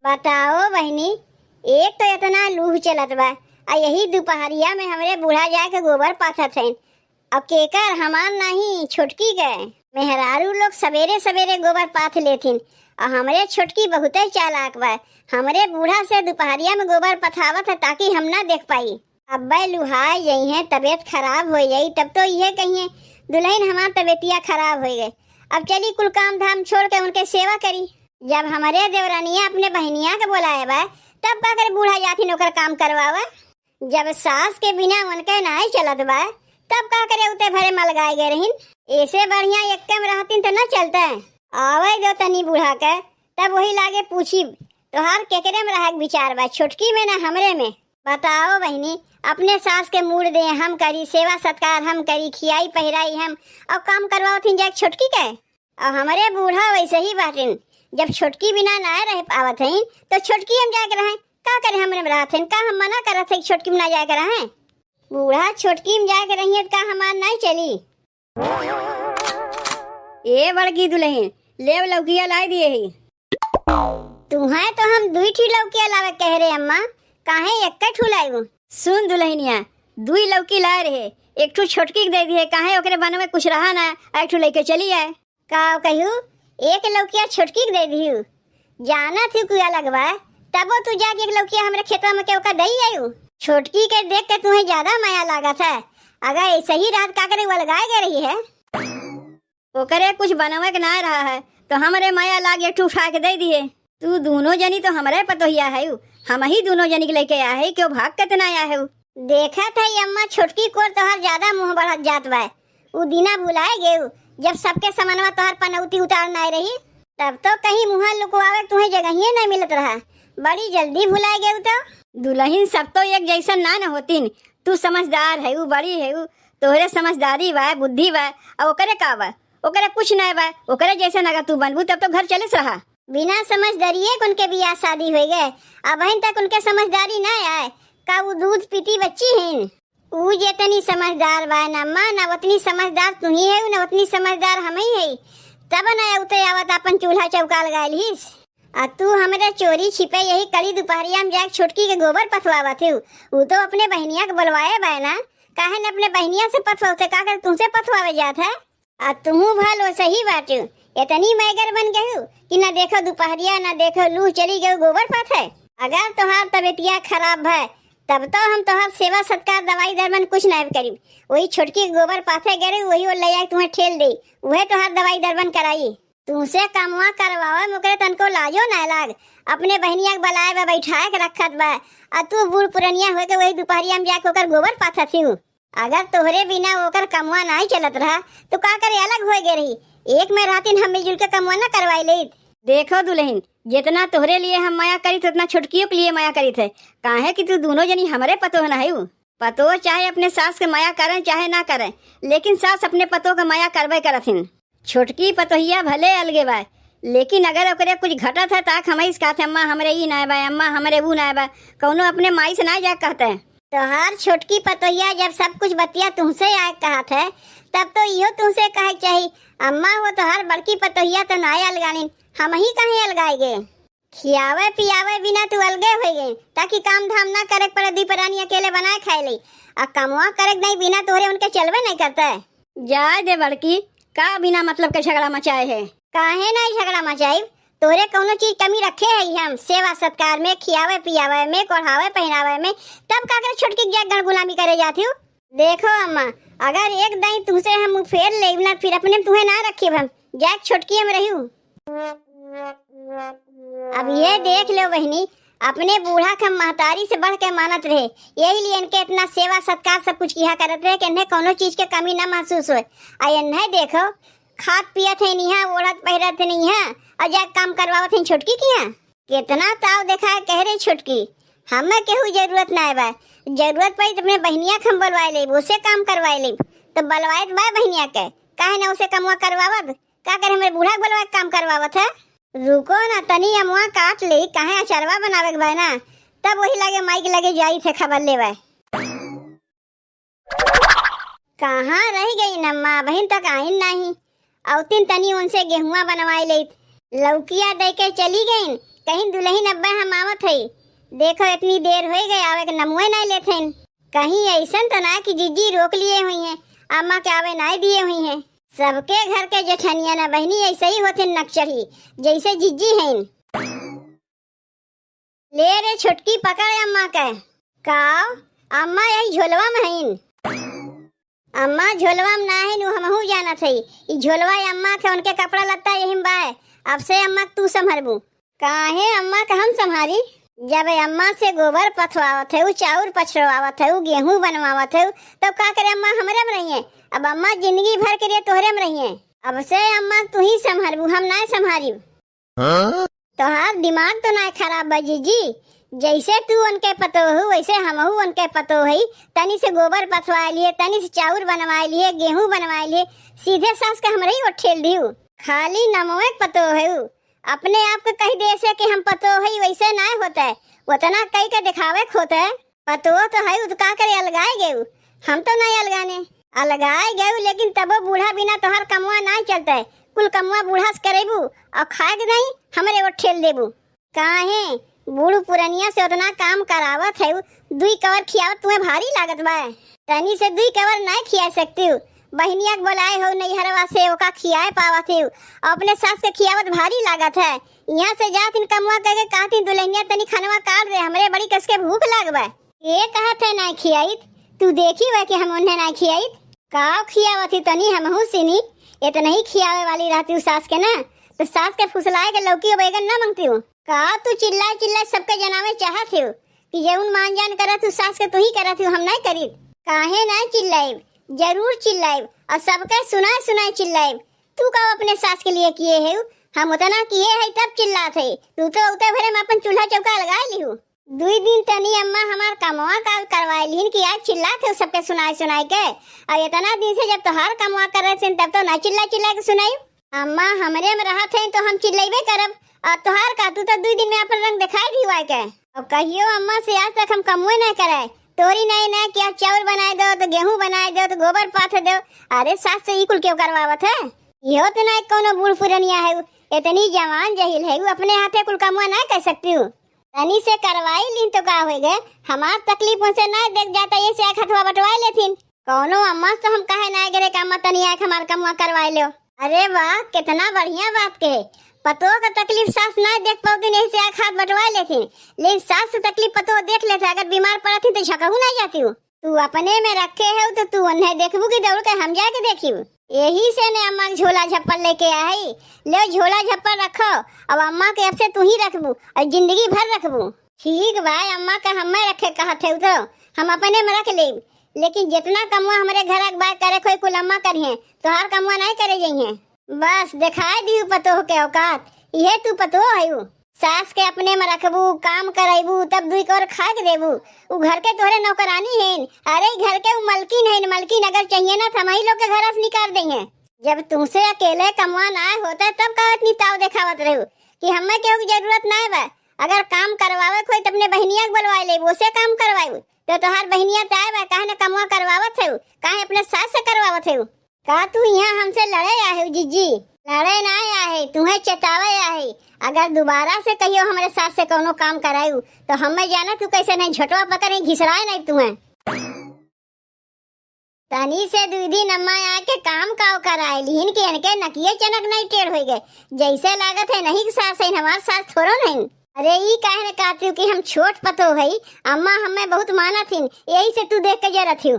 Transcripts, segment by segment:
बताओ बहनी, एक तो इतना लूह चलत बा, आ यही दोपहरिया में हमरे बूढ़ा जाके गोबर पाथत हन। अब केकर, हमार नहीं छोटकी के। मेहरारू लोग सवेरे सवेरे गोबर पाथ लेथिन और हमरे छोटकी बहुत ही चालाक बा। हमरे बूढ़ा से दोपहरिया में गोबर पथावत है ताकि हम ना देख पाई। अब लुहाई यही है, तबीयत खराब हो जाई तब तो यह कहिए दुल्हन हमार तबीयतिया खराब हो गए। अब चली कुल काम धाम छोड़ के उनके सेवा करी। जब हमारे देवरानिया अपने बहनिया के बोलाए बा तब का कर बूढ़ा जाती नौकर काम करवावा। जब सास के बिना उनके नहीं चलत बा तब का करे उते भरे मलगाए गए रहीन। ऐसे बढ़िया एक कम रहतीन तो न चलते। आवे दो तनी बूढ़ा के तब वही लागे पूछी तोहार केकरे में रहे विचार बा, छोटकी में ना हमरे में। बताओ बहनी, अपने सास के मूड दे हम करी, सेवा सत्कार हम करी, खियाई पहिराई हम और काम करवाओ थी जाके छोटकी के। और हमारे बूढ़ा वैसे ही बाटिन, जब छोटकी बिना ना रह पावत है तो छोटकी हम जाके रहे का करे हमरे में रहत हैं। का हम मना करत है छोटकी में ना जाके रहे। बूढ़ा छोटकी में जाके रही का हमार नहीं चली। ए बड़की दुल्हन लेव लौकिया ला दिए ही। तुम्हें तो हम दुई ठी लौकिया लावे कह रहे अम्मा, काहे एक ठू लायू। सुन दुल्हनिया, दुई लौकी लाए रहे, एक ठू छोटकी दे दिए, काहे ओकरे बन में कुछ रहा ना, एक ठू लेके चली आए। का कहू एक लौकिया छोटकी दे दियो, जाना थी कुया लगवा तबो तू जाके एक लौकिया हमरे खेतवा में के ओका दई आयु। छोटकी के देख के तुम्हें ज्यादा माया लागत है। अगर ऐसे ही रात का करे वलगाए गए रही है ओकरे कुछ बनवे के ना रहा है तो हमरे माया लागे ठू उठा के दे दिए। तू दोनों जनी तो हमारे पतोहिया है, हम ही दोनों जनी के लेके आया है, क्यों भाग के तना आया है। देखा था अम्मा छोटकी को तोहर ज्यादा मुंह बढ़त जात बा। उ दिना भुलाए गे जब सबके समनवा तोहर पनौती उतार ना रही, तब तो कहीं मुँह लुकवावे तुम्हें जगह ही नहीं मिलत रहा। बड़ी जल्दी भुलाए गे तो। दुल्हन सब तो एक जैसा ना न होतीन। तू समझदार है, बड़ी है, तोहरे समझदारी बा, बुद्धि बा, और ओकरे का बा, ओकरे कुछ नहीं बा। ओकरे जैसे अगर तू बनबू तब तो घर चले रहा। बिना समझदारी उनके बियाह शादी हो गए, अब तक उनके समझदारी ना आए। का वो दूध पीती बच्ची हैं। ऊ जितनी समझदार बा नम्मा, न उतनी समझदार तू ही है, न उतनी समझदार हम ही है। तब न उते आवत अपन चूल्हा चौका लगा लीस। आ तू हमारे चोरी छिपे यही कड़ी दोपहरिया में जाके छोटकी के गोबर पथवावा थे। वो तो अपने बहनिया के बुलवाए बा ना, काहे न अपने बहनिया से पथवाते, का कर तुमसे पथवावे जात है। आ तुहू भलो सही बाटू, इतनी मैगर बन गयू कि न देखो दोपहरिया न देखो लूह चली गयू गोबर पाथे। अगर तोहार तबीयतिया खराब है तब तो हम तोहार सेवा सत्कार दवाई दरमन कुछ नहीं करी। वही छोटकी गोबर पाथे गए वही वो ले जाए तुम्हें ठेल दी, वह तोहार दवाई दरमन कराई। तुमसे कमवा करवावे मुकरे तनको लाजो ना लाग। अपने बहनिया के बलाए बा बैठाए के रखत बा, आ तू बूढ़ पुरनिया हो के वही दोपहरिया में जाके ओकर गोबर पाथा थी। अगर तोहरे बिना ओकर कमवा नहीं चलत रहा तो का करे अलग हो गए रही। एक में रातिन हम मिलजुल के कमवा न करवाई ले। देखो दुल्हन, जितना तोहरे लिए हम माया करी थे उतना छोटकियों के लिए माया करी थे। काहे कि तू दोनों जनी हमारे पतो न है। पतो चाहे अपने सास के माया करें चाहे ना करें, लेकिन सास अपने पतो के माया करवे करथिन। छोटकी पतोहिया भले अलगे बा, लेकिन अगर ओकरे कुछ घटत है ताक हम कहते अम्मा हमरे ई ना बा, अम्मा हमरे वो ना बा, कौनो अपने माई से ना जा कहते हैं। तोहार छोटकी पतोहिया जब सब कुछ बतिया तुमसे आए कहत है तब तो इहो तुमसे कहे चाहिए अम्मा वो तोहार बड़की पतोहिया तो ना अलगानी, हम ही कहीं अलगाएगे। खियावे पियावे बिना तू अलगे हो गए ताकि काम धाम ना करे पड़े, दी परानी अकेले बनाए खाए ली। और कमवा करे नहीं बिना तोहरे उनके चलवे नहीं करता है। जाए दे बड़की, का बिना मतलब के झगड़ा मचाए है। काहे नहीं झगड़ा मचाई, तोरे कौनो चीज कमी रखे है हम सेवा सत्कार में, खियावे पियावे में, कोढ़ावे पहनावे में, तब का कर छोटकी जाग गण गुलामी करे जाती हूँ। देखो अम्मा, अगर एक दाई तुमसे हम फेर ले ना फिर अपने तुम्हें ना रखी हम जाग छोटकी में रही। अब ये देख लो बहनी, अपने बूढ़ा का महतारी से बढ़ के मानत रहे, यही लिए इनके इतना सेवा सत्कार सब कुछ किया करते रहे कि इन्हें कोनो चीज के कमी ना महसूस हो। इन्हें देखो खात पियत है नहीं, ओढ़त पहरत नहीं है, और जाके काम करवावत है छोटकी की। यहाँ कितना ताव देखा है कह रही छोटकी, हमें केहू जरूरत ना है। जरूरत पड़ी तो अपने बहनिया के हम बुलवाए ले, उसे काम करवाए ले। तो बलवाए बा बहनिया के, काहे ना उसे कमवा करवावत, का करे हमारे बूढ़ा बुलवा काम करवावत है। रुको ना तनी अमुआ काट ले, काहे अचरवा बनावे के बा ना, तब वही लगे माइक लगे जाई थे खबर लेवे। कहाँ रह गई नम्मा बहन तक आइन नहीं। औतिन तनी उनसे गेहुआ बनवाई ले, लौकिया दे के चली गई कहीं दुल्हन अब्बा हम आवत है, देखो इतनी देर हो गई आवे के नमुए नहीं लेते। कहीं ऐसा तो ना कि जीजी रोक लिए हुई हैं, अम्मा के आवे नहीं दिए हुई हैं। सबके घर के जेठनिया ना बहनी ऐसे ही होते नक्चरी जैसे जीजी हैं। ले रे छोटकी पकड़ अम्मा के। काव अम्मा यही झोलवा में हैं। अम्मा झोलवा में ना है नु हमहू जाना थी। ई झोलवा अम्मा के उनके कपड़ा लत्ता यही बाय। अब से अम्मा तू संभरबू। काहे अम्मा का हम संभारी? जब अम्मा से गोबर पथवावत है, चाउर पछवावत है, गेहूं बनवावत है, तब का करे अम्मा हमरे में रही है। अब अम्मा जिंदगी भर के लिए तोहरे में रही है। अब से अम्मा तू ही संभालबू, हम ना संभारी। तोहार दिमाग तो ना खराब बा जीजी। जैसे तू उनके पतो हो वैसे हमहू उनके पतो है। तनी से गोबर पथवा लिए, तनी से चाउर बनवा लिए, गेहूं बनवा लिए, सीधे सास के हमरे ही ठेल दियो। खाली नमोए पतो है, अपने आप को कही दे से कि हम पतो है वैसे ना होता है। उतना कई के दिखावे होता है। पतो तो है तो का करे अलगाए गए। हम तो नहीं अलगाने अलगाए गए, लेकिन तबो बूढ़ा बिना तोहर कमुआ नहीं चलता है। कुल कमुआ बूढ़ा से करेबू और खाए के नहीं हमरे वो ठेल देबू। काहे बूढ़ पुरनिया से उतना काम करावत है, दुई कवर खियावत तुम्हें भारी लागत बा। तनी से दुई कवर नहीं खिया सकती हूँ। बहनिया बोलाए हो नैहरवा से ओका खियाए पावत है, अपने सास के खियावत भारी लागत है। यहाँ से जात इन कमुआ कह के कहती दुल्हनिया तनी खनवा काट दे, हमरे बड़ी कस के भूख लागबा। ये कहत है नहीं खियाइत, तू देखी वह कि हम उन्हें नहीं खियाइत। का खियावत ही तनी हमहू सीनी। इतना ही खियावे वाली रहती हूँ सास के ना, तो सास के फुसलाए के लौकी और बैगन ना मांगती हूँ। का तू चिल्लाए चिल्लाए सबके जनावे चाहत हो कि जौन मान जान करत तू सास के तू ही करत हो, हम नहीं करी। काहे ना चिल्लाए, जरूर चिल्लाए और सबके सुनाए सुनाए चिल्लाए। तू का अपने सास के लिए किए है, हम उतना किए है तब चिल्लात है। तू तो उते भरे में अपन चूल्हा चौका लगा लिहू। दुई दिन तनी अम्मा हमार कमवा का करवाए लिहन कि आज चिल्लात है सबके सुनाए सुनाए के। और इतना दिन से जब तोहार कमवा कर रहे तब तो ना चिल्ला चिल्ला के सुनाई। अम्मा हमरे में रहत है तो हम चिल्लाइबे करब, और तोहार का तू तो 2 दिन में अपन रंग दिखाई दी हुआ के। अब कहियो अम्मा से आज तक हम कमुए नहीं कराए। तोरी नहीं ना क्या चावल बनाए दो तो गेहूं बनाए दो तो गोबर पाथ दो। अरे सास से ई कुल क्यों करवावत है? यो तो ना कोनो बूढ़ पुरनिया है, इतनी जवान जहिल है, अपने हाथे कुल कमुआ नहीं कर सकती हूँ। तनी से करवाई लीन तो का हो गए, हमार तकलीफ उनसे ना देख जाता ये से खतवा बटवाई लेथिन। कौनो अम्मा तो हम कहे ना गरे का अम्मा तनी आके हमार कमुआ करवाई लो। अरे वाह कितना बढ़िया बात कहे। पतो का तकलीफ सास ना देख पाती नहीं से आँख हाथ बटवा लेती, लेकिन सास से तकलीफ पतो देख लेते। अगर बीमार पड़ती तो झकहू नहीं जाती हूँ। तू अपने में रखे है तो तू उन्हें देखबू की दौड़ के हम जाके देखी। यही से ने अम्मा के झोला झप्पल लेके आई। ले झोला झप्पल रखो, अब अम्मा के अब से तू ही रखबू और जिंदगी भर रखबू। ठीक भाई अम्मा का हम रखे कहते हो तो हम अपने में रख ले, लेकिन जितना कमुआ हमारे घर बाय करे कोई कुल अम्मा करिए तो हर कमुआ नहीं करे जाइए। बस दिखाई दी पतो के औकात, ये तू पतो है। सास के अपने में रखबू, काम कराइबू, तब 2 कौर खा के देबू। वो घर के तोरे नौकरानी है। अरे घर के वो मलकिन है, मलकिन अगर चाहिए ना हम ही लोग के घर से निकाल देंगे। जब तुमसे अकेले कमवा ना होता तब का इतनी ताव दिखावत रहू कि हमें केहू की जरूरत ना बा। अगर काम करवावे कोई तो अपने बहनिया बुलवा ले, वो से काम करवाऊ तो तोहार बहनिया ताए बा। काहे ना कमवा करवावत है, काहे अपने सास से करवावत है। का तू यहाँ हमसे लड़े आए जीजी? लड़े ना आए, तुम्हें चेतावे आए। अगर दोबारा से कहियो हमारे सास से कोनो काम करायू तो हमें जाना तू कैसे नहीं झटवा पकड़े घिसराए नहीं तुम्हें। तनी से 2 दिन अम्मा आके काम काव कराए लिहिन के इनके नकिए चनक नहीं टेढ़ हो गए। जैसे लागत है नहीं सास है, हमार सास थोड़ो नहीं। अरे ई काहे ने कहती कि हम छोट पतो है, अम्मा हमें बहुत माना थी, यही से तू देख के जरा थी।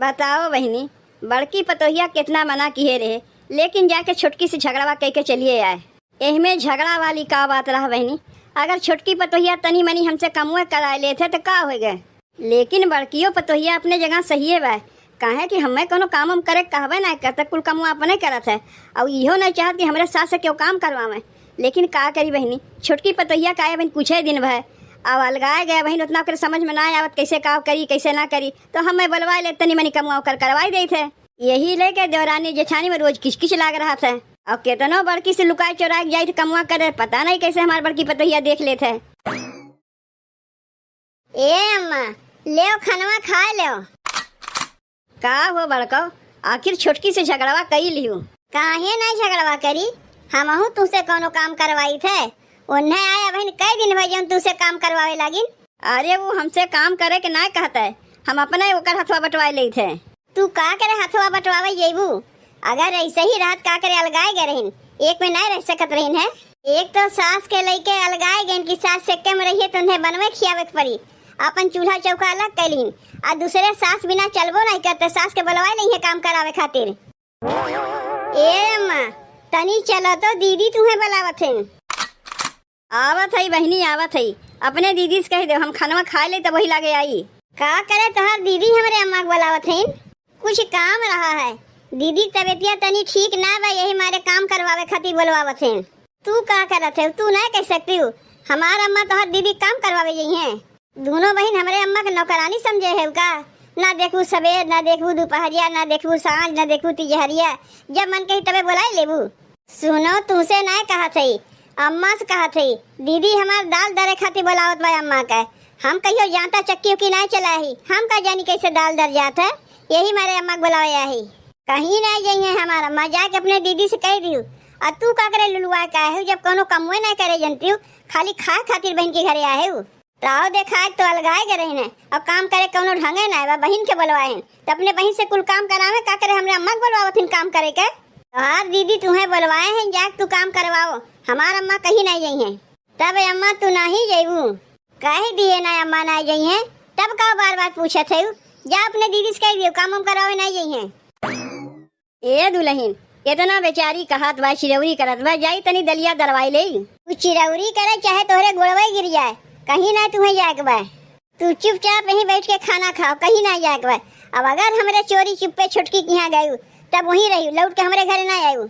बताओ बहनी, बड़की पतोहिया कितना मना किए रहे, लेकिन जाके छोटकी से झगड़वा कह के चलिए आए। एहमे झगड़ा वाली का बात रहा बहनी? अगर छोटकी पतोहिया तनी मनी हमसे कमुए करा लेते तो का हो गए, लेकिन बड़कियों पतोहिया अपने जगह सही है बा। काहे कि हमें कोनो काम हम करे कहबे ना करते, कुल कमुआ अपने करत है। और इहो नहीं चाहत कि हमारे सास से क्यों काम करवावे, लेकिन का करी बहनी, छोटकी पतोहिया का बहन कुछ ही दिन भर अब अलगाए गया बहन, उतना कर समझ में ना आवत कैसे का करी कैसे ना करी, तो हमें बुलवा ले तनी मनी कमुआ कर करवाई दे थे। यही लेके देवरानी जेठानी में रोज किचकिच लाग रहा था। और कितनो बड़की से लुकाए चोराए जाए थे कमुआ करे, पता नहीं कैसे हमारे बड़की पतोहिया देख लेते। ए अम्मा ले खानवा खा लो। का हो बड़को, आखिर छोटकी से झगड़वा कई लियो? काहे ना झगड़वा करी, हमहू तुझसे कोनो काम करवाई थे। उन्हें आया बहन कई दिन भाई जब तुझसे काम करवावे लागिन। अरे वो हमसे काम करे के ना कहता है, हम अपने ओकर हथवा बटवाए ले थे। तू का करे हथवा बटवावे जेबू? अगर ऐसे ही रात का करे अलगाए गए रहीन, एक में नहीं रह सकत रहीन है। एक तो सास के लइके अलगाए गए कि सास सेके में रहिए तो उन्हें बनवे खियावे के पड़ी, अपन चूल्हा चौका अलग कैलीन। आ दूसरे सास बिना चलबो नहीं करते, सास के बुलवाए नहीं है काम करावे खातिर। ए अम्मा तनी चलो तो दीदी तुम्हें बुलावत है। आवत है बहनी आवत है, अपने दीदी से कह दे हम खाना खा ले तो वही लागे आई। का करे तोहर दीदी हमरे अम्मा के बुलावत है, कुछ काम रहा है। दीदी तबियतिया तनी ठीक ना बा, यही मारे काम करवावे खातिर बुलवावत है। तू का करत है? तू नहीं कह सकती हो हमार अम्मा तोहर दीदी काम करवावे यही है। दोनों बहन हमरे अम्मा के नौकरानी समझे है का? ना देखू सवेर, ना देखू दोपहरिया, ना देखू सांझ, ना देखू तिजहरिया, जब मन कही तबे बुलाए लेबू। सुनो तुमसे नहीं कहा थी, अम्मा से कहा थी। दीदी हमार दाल दरे खातिर बुलावत बा अम्मा के। हम कहियो जानता चक्की उक्की नहीं चला ही, हम का जानी कैसे दाल दर जात है, यही मारे अम्मा को बुलाया ही। कहीं नहीं जाइए हमारा अम्मा, जाके अपने दीदी से कह दियो। और तू का करे लुलुआ का है जब कोनो कमुए नहीं करे जनती हूँ, खाली खाए खातिर बहन के घरे आए हूँ। ताव देखा तो अलगाए गए रहे और काम करे कोनो ढंगे ना बा, बहन के बुलवाए तो अपने बहन से कुल काम करावे। का करे हमरे अम्मा के बुलवावत काम करे के? तोहार दीदी तुम्हें बुलवाए हैं, जाके तू काम करवाओ। हमार अम्मा कहीं नहीं गई हैं। तब अम्मा तू नहीं जाइबू, कह दिए ना अम्मा नहीं गई हैं, तब का बार बार पूछे थे। जा अपने दीदी से कह दियो काम हम करावे नहीं गई हैं। ए दुल्हन इतना बेचारी कहत बा, चिरौरी करत बा, जाई तनी दलिया दरवाई ले। तू चिरौरी करे चाहे तोहरे गोड़वे गिर जाए, कहीं ना तुम्हें जाए के बा। तू चुपचाप यहीं बैठ के खाना खाओ, कहीं ना जाए के बा। अब अगर हमरे चोरी चुप्पे छुटकी के यहाँ गयू तब वहीं रही, लौट के हमारे घर ना आयू।